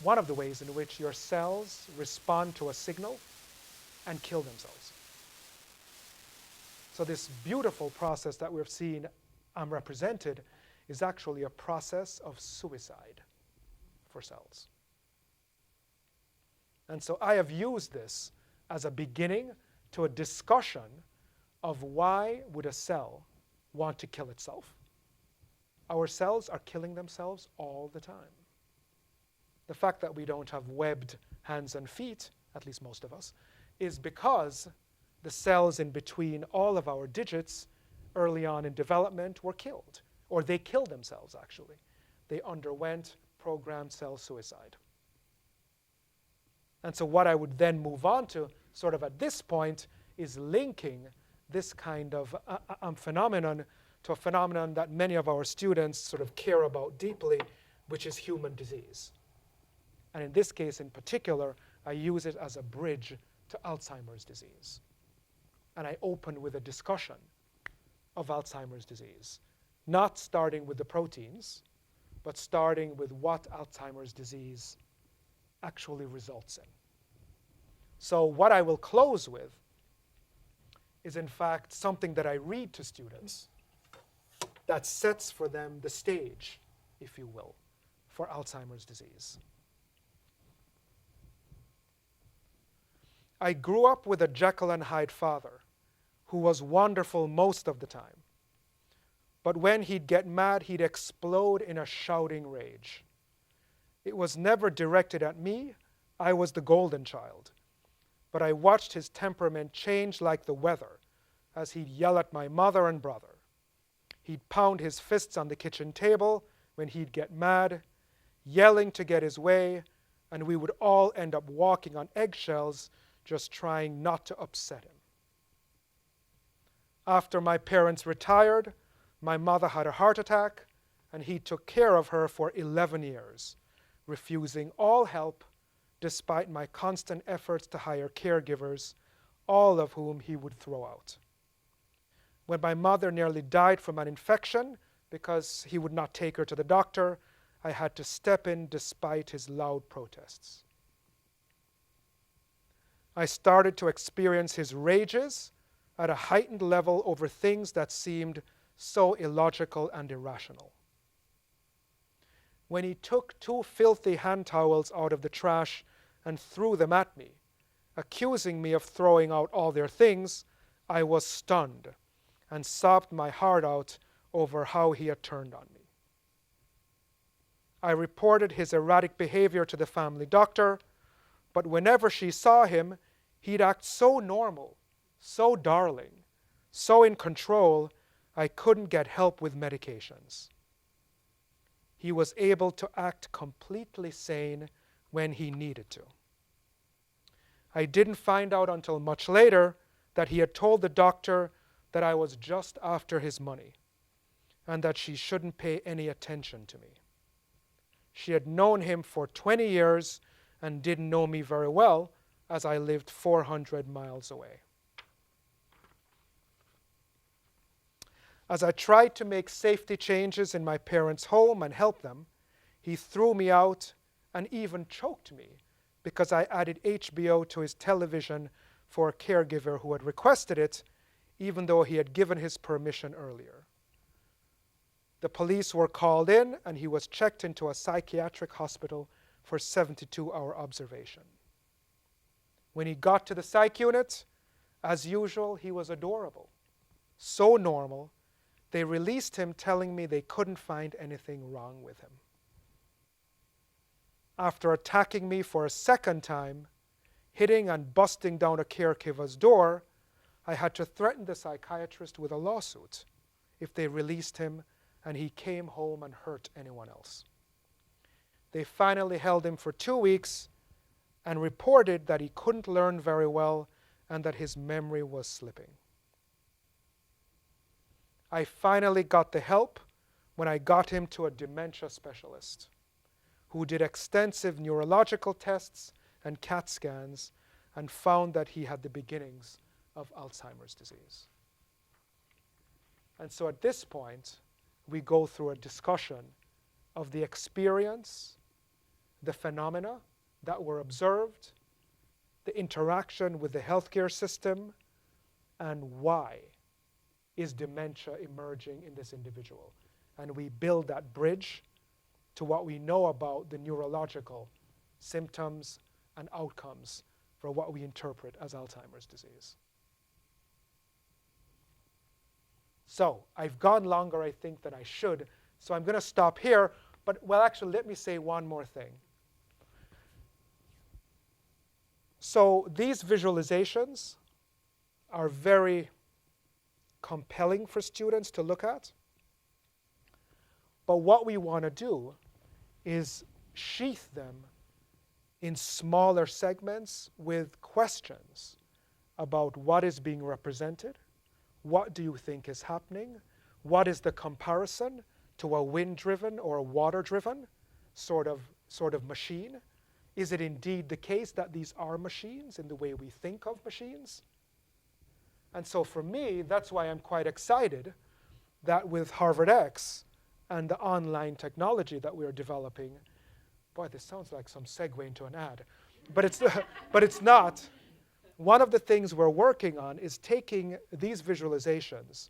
one of the ways in which your cells respond to a signal and kill themselves. So this beautiful process that we've seen represented is actually a process of suicide for cells. And so I have used this as a beginning to a discussion of why would a cell want to kill itself. Our cells are killing themselves all the time. The fact that we don't have webbed hands and feet, at least most of us, is because the cells in between all of our digits early on in development were killed or they killed themselves actually. They underwent programmed cell suicide. And so what I would then move on to, sort of at this point, is linking this kind of phenomenon to a phenomenon that many of our students sort of care about deeply, which is human disease. And in this case in particular, I use it as a bridge to Alzheimer's disease. And I open with a discussion of Alzheimer's disease, not starting with the proteins, but starting with what Alzheimer's disease actually results in. So what I will close with is in fact something that I read to students that sets for them the stage, if you will, for Alzheimer's disease. I grew up with a Jekyll and Hyde father who was wonderful most of the time. But when he'd get mad, he'd explode in a shouting rage. It was never directed at me. I was the golden child. But I watched his temperament change like the weather as he'd yell at my mother and brother. He'd pound his fists on the kitchen table when he'd get mad, yelling to get his way, and we would all end up walking on eggshells just trying not to upset him. After my parents retired, my mother had a heart attack, and he took care of her for 11 years, refusing all help despite my constant efforts to hire caregivers, all of whom he would throw out. When my mother nearly died from an infection because he would not take her to the doctor, I had to step in despite his loud protests. I started to experience his rages at a heightened level over things that seemed so illogical and irrational. When he took 2 filthy hand towels out of the trash and threw them at me, accusing me of throwing out all their things, I was stunned and sobbed my heart out over how he had turned on me. I reported his erratic behavior to the family doctor, but whenever she saw him, he'd act so normal, so darling, so in control, I couldn't get help with medications. He was able to act completely sane when he needed to. I didn't find out until much later that he had told the doctor that I was just after his money and that she shouldn't pay any attention to me. She had known him for 20 years and didn't know me very well as I lived 400 miles away. As I tried to make safety changes in my parents' home and help them, he threw me out and even choked me because I added HBO to his television for a caregiver who had requested it, even though he had given his permission earlier. The police were called in and he was checked into a psychiatric hospital for 72-hour observation. When he got to the psych unit, as usual, he was adorable, so normal. They released him telling me they couldn't find anything wrong with him. After attacking me for a second time, hitting and busting down a caregiver's door, I had to threaten the psychiatrist with a lawsuit if they released him and he came home and hurt anyone else. They finally held him for 2 weeks and reported that he couldn't learn very well and that his memory was slipping. I finally got the help when I got him to a dementia specialist who did extensive neurological tests and CAT scans and found that he had the beginnings of Alzheimer's disease. And so at this point, we go through a discussion of the experience, the phenomena that were observed, the interaction with the healthcare system, and why is dementia emerging in this individual. And we build that bridge to what we know about the neurological symptoms and outcomes for what we interpret as Alzheimer's disease. So I've gone longer, I think, than I should, so I'm going to stop here. But, well, actually, let me say one more thing. So these visualizations are very compelling for students to look at. But what we want to do is sheath them in smaller segments with questions about what is being represented, what do you think is happening, what is the comparison to a wind-driven or a water-driven sort of machine? Is it indeed the case that these are machines in the way we think of machines? And so for me, that's why I'm quite excited that with Harvard X and the online technology that we're developing, boy, this sounds like some segue into an ad, but it's not. One of the things we're working on is taking these visualizations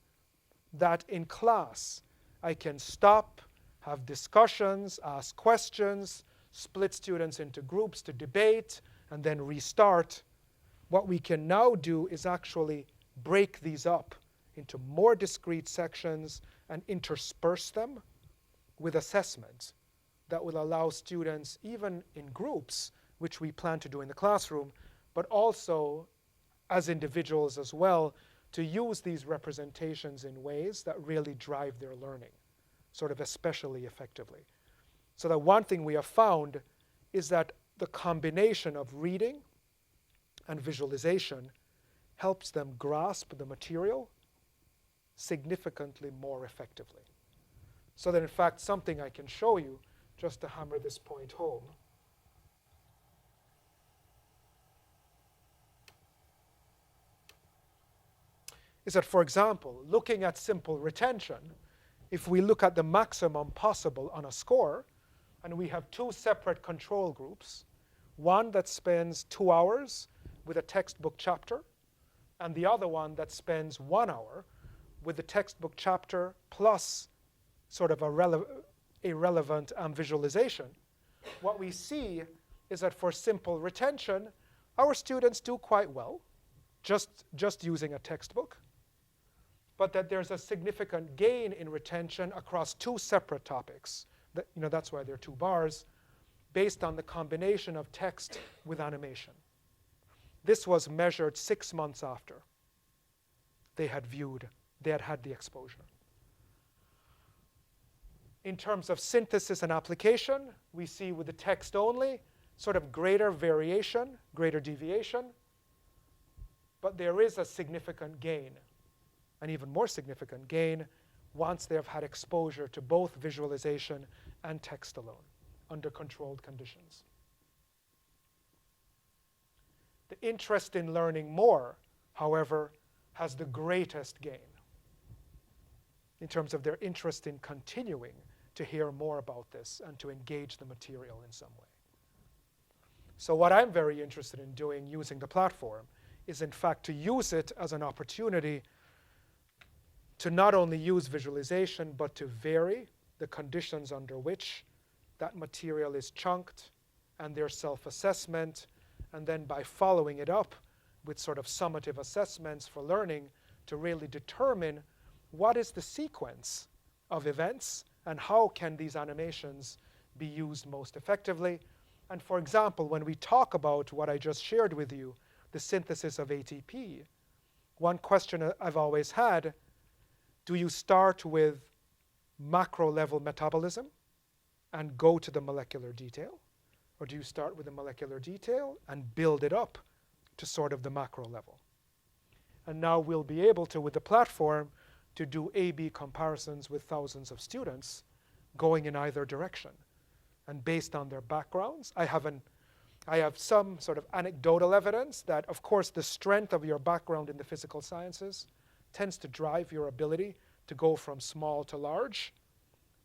that in class I can stop, have discussions, ask questions, split students into groups to debate, and then restart. What we can now do is actually break these up into more discrete sections and intersperse them with assessments that will allow students, even in groups, which we plan to do in the classroom, but also as individuals as well, to use these representations in ways that really drive their learning, sort of especially effectively. So that one thing we have found is that the combination of reading and visualization helps them grasp the material significantly more effectively. So that in fact, something I can show you just to hammer this point home is that, for example, looking at simple retention, if we look at the maximum possible on a score, and we have two separate control groups, one that spends 2 hours with a textbook chapter, and the other one that spends 1 hour with the textbook chapter plus sort of a relevant visualization, what we see is that for simple retention, our students do quite well, just using a textbook, but that there's a significant gain in retention across two separate topics. That's why there are 2 bars, based on the combination of text with animation. This was measured 6 months after they had had the exposure. In terms of synthesis and application, we see with the text only, sort of greater variation, greater deviation, but there is a significant gain, an even more significant gain, once they have had exposure to both visualization and text alone under controlled conditions. The interest in learning more, however, has the greatest gain in terms of their interest in continuing to hear more about this and to engage the material in some way. So what I'm very interested in doing using the platform is in fact to use it as an opportunity to not only use visualization, but to vary the conditions under which that material is chunked and their self-assessment, and then by following it up with sort of summative assessments for learning to really determine what is the sequence of events and how can these animations be used most effectively. And for example, when we talk about what I just shared with you, the synthesis of ATP, one question I've always had, do you start with macro level metabolism and go to the molecular detail? Or do you start with the molecular detail and build it up to sort of the macro level? And now we'll be able to, with the platform, to do A/B comparisons with thousands of students going in either direction. And based on their backgrounds, I have some sort of anecdotal evidence that, of course, the strength of your background in the physical sciences tends to drive your ability to go from small to large,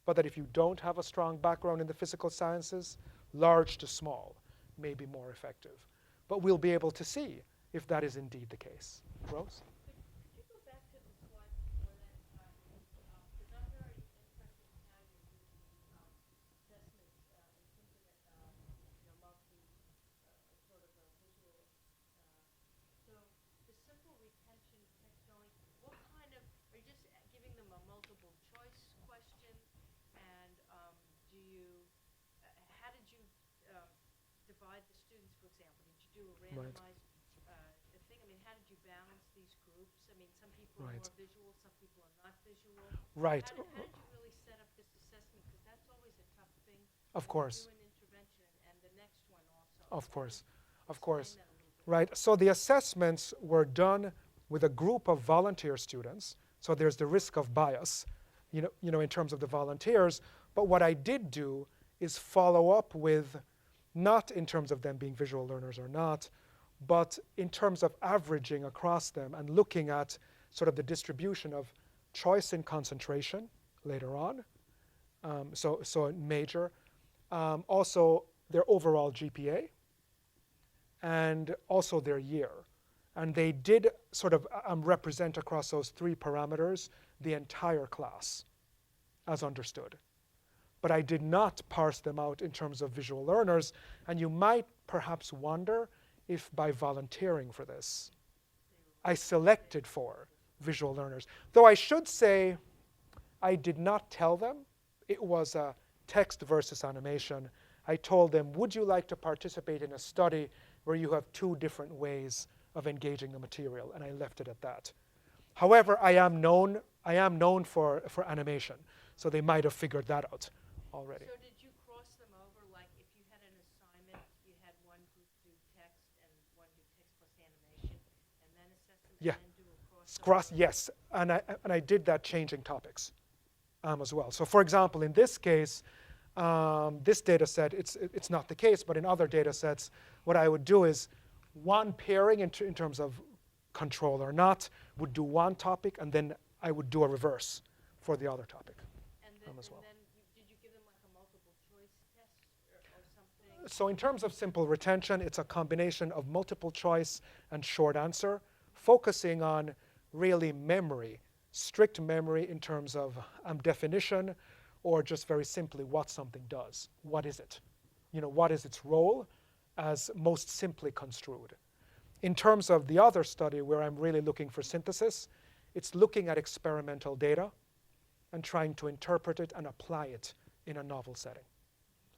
but that if you don't have a strong background in the physical sciences, large to small may be more effective. But we'll be able to see if that is indeed the case. Rose? Could you go back to the slide before that? Because I'm very interested in how you're using assessments and thinking multi sort of a visual. So the simple retention text only, what kind of, are you just giving them a multiple choice question? And do you, how did you divide the students, for example? Did you do a randomized thing? I mean, how did you balance these groups? I mean, some people are more visual, some people are not visual. Right. How did you really set up this assessment Of course. Do an intervention and the next one also. Of course. Of Explain course. that a little bit. Right. So the assessments were done with a group of volunteer students. So there's the risk of bias, in terms of the volunteers. But what I did do is follow up with, not in terms of them being visual learners or not, but in terms of averaging across them and looking at sort of the distribution of choice and concentration later on. So major. Also their overall GPA and also their year. And they did sort of represent across those three parameters the entire class as understood. But I did not parse them out in terms of visual learners. And you might perhaps wonder if by volunteering for this, I selected for visual learners. Though I should say I did not tell them it was a text versus animation. I told them, would you like to participate in a study where you have two different ways of engaging the material? And I left it at that. However, I am known for animation, so they might have figured that out already. So did you cross them over? Like if you had an assignment, you had one group do text and one do text plus animation, and then assess them Yeah. and then do a crossover? Yes, and I did that changing topics as well. So for example, in this case, this data set, it's not the case, but in other data sets, what I would do is one pairing in terms of control or not, would do one topic, and then I would do a reverse for the other topic as well. And then did you give them like a multiple choice test or something? So in terms of simple retention, it's a combination of multiple choice and short answer, focusing on really memory, strict memory in terms of definition, or just very simply what something does. What is it? What is its role as most simply construed? In terms of the other study where I'm really looking for synthesis, it's looking at experimental data and trying to interpret it and apply it in a novel setting.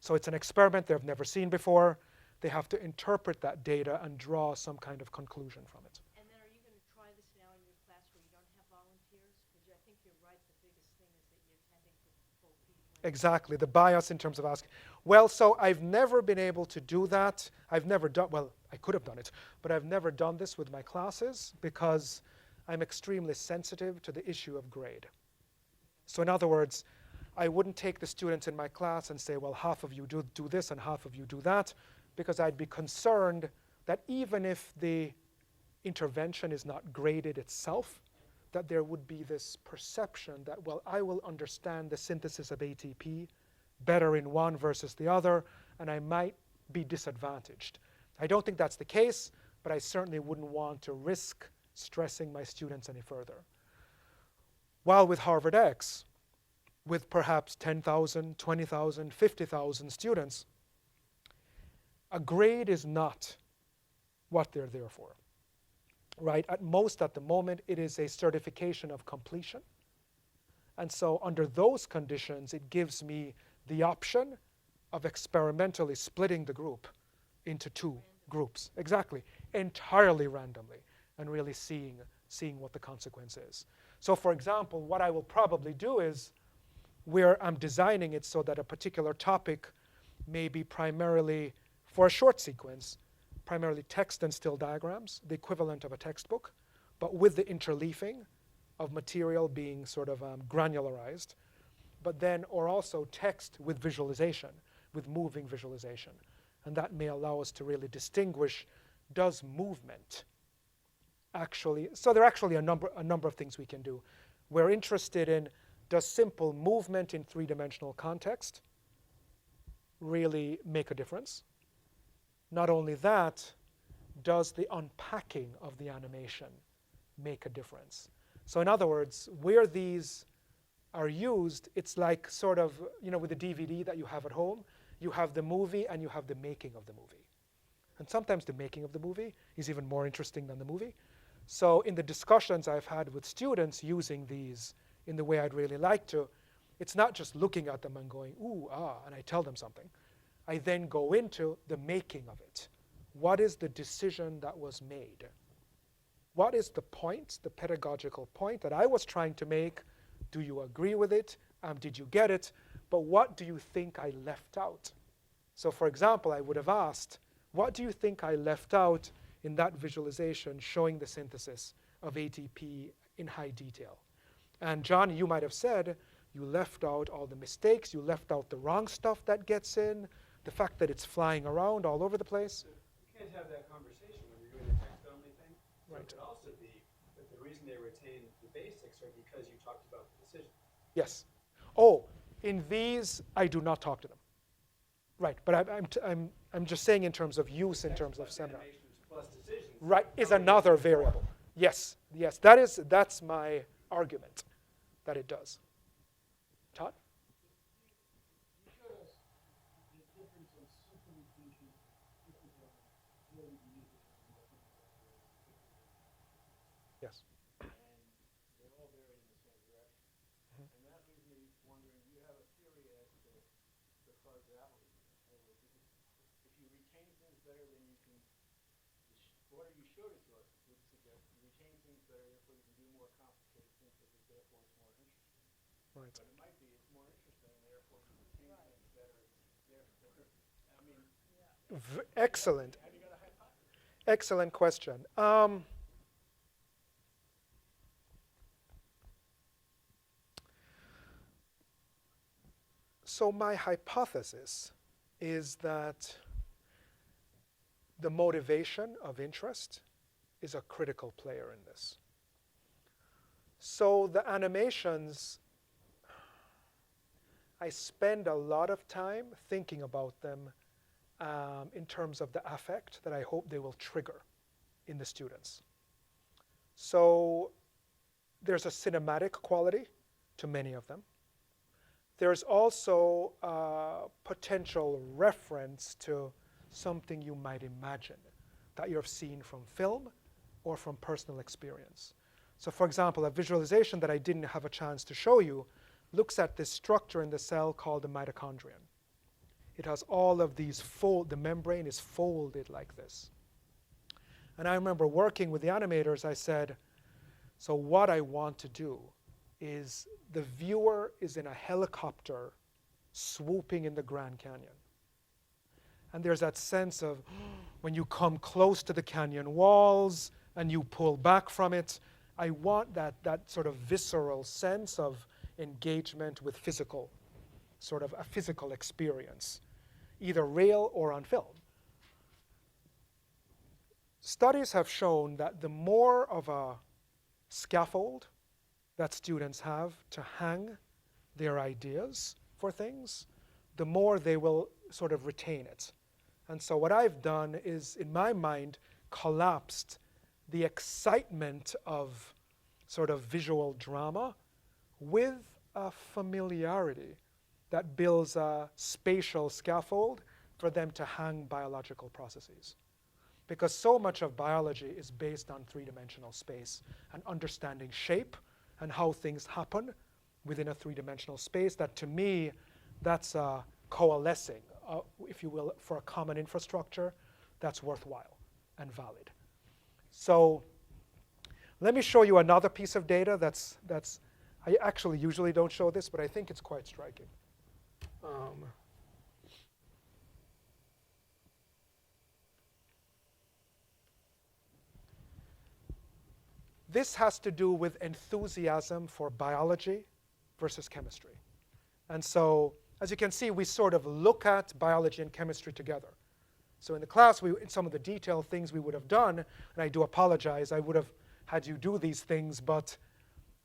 So it's an experiment they've never seen before. They have to interpret that data and draw some kind of conclusion from it. And then are you going to try this now in your class where you don't have volunteers? Because I think you're right, the biggest thing is that you're tending to pull people in. Exactly, the bias in terms of asking. Well, so I've never been able to do that. I've never done, well, I could have done it, but I've never done this with my classes because I'm extremely sensitive to the issue of grade. So in other words, I wouldn't take the students in my class and say, well, half of you do this and half of you do that, because I'd be concerned that even if the intervention is not graded itself, that there would be this perception that, well, I will understand the synthesis of ATP better in one versus the other, and I might be disadvantaged. I don't think that's the case, but I certainly wouldn't want to risk stressing my students any further. While with Harvard X, with perhaps 10,000, 20,000, 50,000 students, a grade is not what they're there for. Right? At most, at the moment, it is a certification of completion. And so under those conditions, it gives me the option of experimentally splitting the group into two groups. Exactly. Entirely randomly, and really seeing what the consequence is. So for example, what I will probably do is, where I'm designing it so that a particular topic may be primarily, for a short sequence, primarily text and still diagrams, the equivalent of a textbook, but with the interleafing of material being sort of granularized, but then, or also text with visualization, with moving visualization. And that may allow us to really distinguish, does movement actually, so there are actually a number of things we can do. We're interested in, does simple movement in three-dimensional context really make a difference? Not only that, does the unpacking of the animation make a difference? So in other words, where these are used, it's like sort of, with the DVD that you have at home, you have the movie and you have the making of the movie. And sometimes the making of the movie is even more interesting than the movie. So in the discussions I've had with students using these in the way I'd really like to, it's not just looking at them and going, ooh, ah, and I tell them something. I then go into the making of it. What is the decision that was made? What is the point, the pedagogical point that I was trying to make? Do you agree with it? Did you get it? but what do you think I left out? So for example, I would have asked, what do you think I left out in that visualization showing the synthesis of ATP in high detail? And John, you might have said, you left out all the mistakes, you left out the wrong stuff that gets in, the fact that it's flying around all over the place. You can't have that conversation when you're doing a text-only thing. So Right. it could also be that the reason they retain the basics are because you talked about the decision. Yes. Oh, in these, I do not talk to them. Right, but I'm just saying in terms of use, in terms of Plus seminar. animations plus decisions. Right, is Totally another different form. variable. Yes, yes, that's my argument, that it does. Todd? You showed us the difference of symptom thinking, different ability to use it and what Yes. and they all vary in the same direction. And that leaves me wondering, do you have a theory as to the causality? In other words, if you retain things better than you can, what you showed it to us would suggest you retain things better, therefore you can do more complicated things, because therefore it's more interesting. Right. But it might be it's more interesting, therefore you retain things better, therefore, I mean, Excellent, have you got a hypothesis? excellent question. So my hypothesis is that the motivation of interest is a critical player in this. So the animations, I spend a lot of time thinking about them in terms of the affect that I hope they will trigger in the students. So there's a cinematic quality to many of them. There's also a potential reference to something you might imagine that you've seen from film or from personal experience. So for example, a visualization that I didn't have a chance to show you looks at this structure in the cell called the mitochondrion. It has all of these the membrane is folded like this. And I remember working with the animators, I said, so what I want to do is the viewer is in a helicopter swooping in the Grand Canyon. And there's that sense of when you come close to the canyon walls and you pull back from it, I want that sort of visceral sense of engagement with physical, sort of a physical experience, either real or on film. Studies have shown that the more of a scaffold that students have to hang their ideas for things, the more they will sort of retain it. And so what I've done is, in my mind, collapsed the excitement of sort of visual drama with a familiarity that builds a spatial scaffold for them to hang biological processes. Because so much of biology is based on three-dimensional space and understanding shape and how things happen within a three-dimensional space, that to me, that's coalescing, if you will, for a common infrastructure that's worthwhile and valid. So let me show you another piece of data that's I actually usually don't show this, but I think it's quite striking. This has to do with enthusiasm for biology versus chemistry. And so, as you can see, we sort of look at biology and chemistry together. So in the class, in some of the detailed things we would have done, and I do apologize, I would have had you do these things, but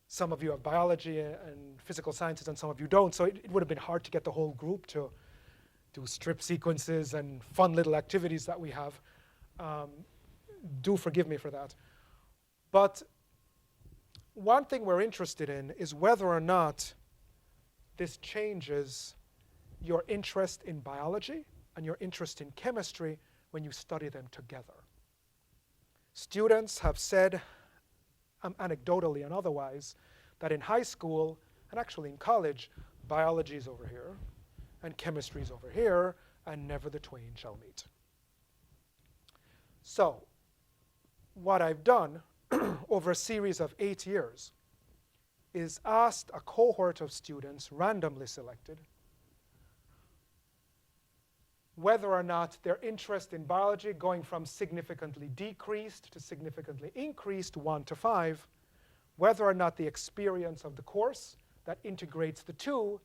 some of you have biology and physical sciences and some of you don't, so it would have been hard to get the whole group to do strip sequences and fun little activities that we have. Do forgive me for that. But one thing we're interested in is whether or not this changes your interest in biology and your interest in chemistry when you study them together. Students have said, anecdotally and otherwise, that in high school, and actually in college, biology is over here, and chemistry is over here, and never the twain shall meet. So, what I've done over a series of 8 years is asked a cohort of students, randomly selected, whether or not their interest in biology going from significantly decreased to significantly increased 1 to 5, whether or not the experience of the course that integrates the two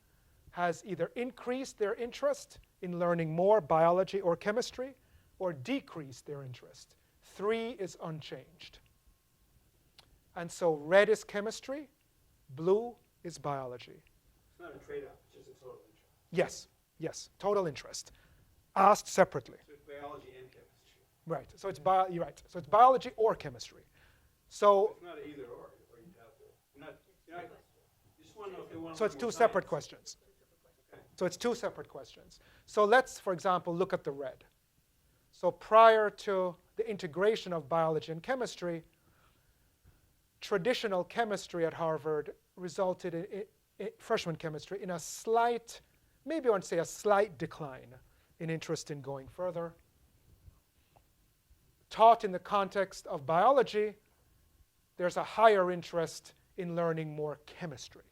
has either increased their interest in learning more biology or chemistry or decreased their interest. 3 is unchanged. And so red is chemistry, blue is biology. It's not a trade-off, it's just a total interest. Yes, yes, total interest. Asked separately. So it's biology and chemistry. Right, so it's you're right. So it's biology or chemistry. So It's not an either or you'd have to. You're not, you just want to know if they want to So it's learn two more separate science. questions. Okay. So it's two separate questions. So let's, for example, look at the red. So prior to the integration of biology and chemistry, traditional chemistry at Harvard resulted in freshman chemistry in a slight, maybe I want to say a slight decline in interest in going further. Taught in the context of biology, there's a higher interest in learning more chemistry.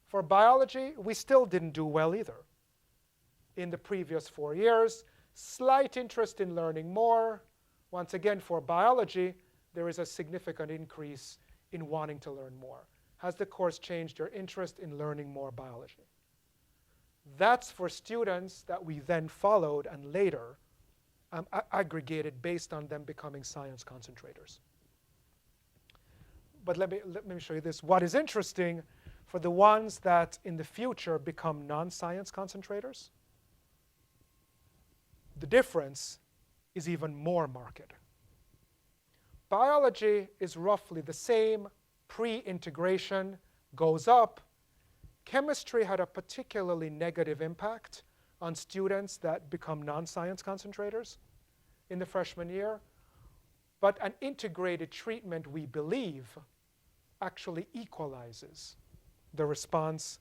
For biology, we still didn't do well either. In the previous 4 years, slight interest in learning more. Once again, for biology, there is a significant increase in wanting to learn more. Has the course changed your interest in learning more biology? That's for students that we then followed and later aggregated based on them becoming science concentrators. But let me show you this. What is interesting for the ones that in the future become non-science concentrators, the difference is even more marked. Biology is roughly the same, pre-integration goes up. Chemistry had a particularly negative impact on students that become non-science concentrators in the freshman year. But an integrated treatment, we believe, actually equalizes the response.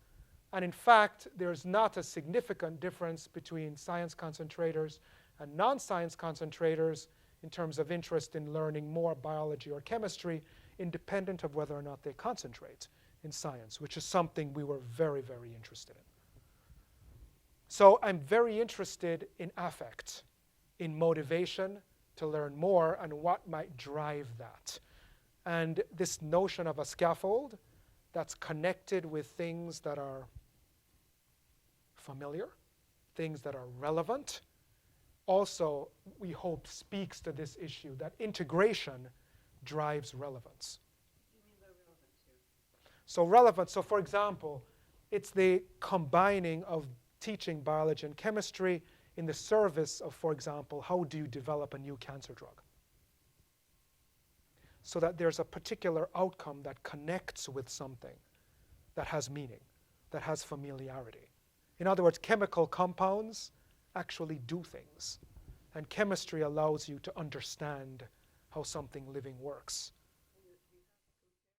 And in fact, there's not a significant difference between science concentrators and non-science concentrators in terms of interest in learning more biology or chemistry, independent of whether or not they concentrate in science, which is something we were very, very interested in. So I'm very interested in affect, in motivation to learn more and what might drive that. And this notion of a scaffold that's connected with things that are familiar, things that are relevant, also, we hope, speaks to this issue that integration drives relevance. What do you mean by relevant here? So relevant, so for example, it's the combining of teaching biology and chemistry in the service of, for example, how do you develop a new cancer drug? So that there's a particular outcome that connects with something that has meaning, that has familiarity. In other words, chemical compounds actually do things. And chemistry allows you to understand how something living works.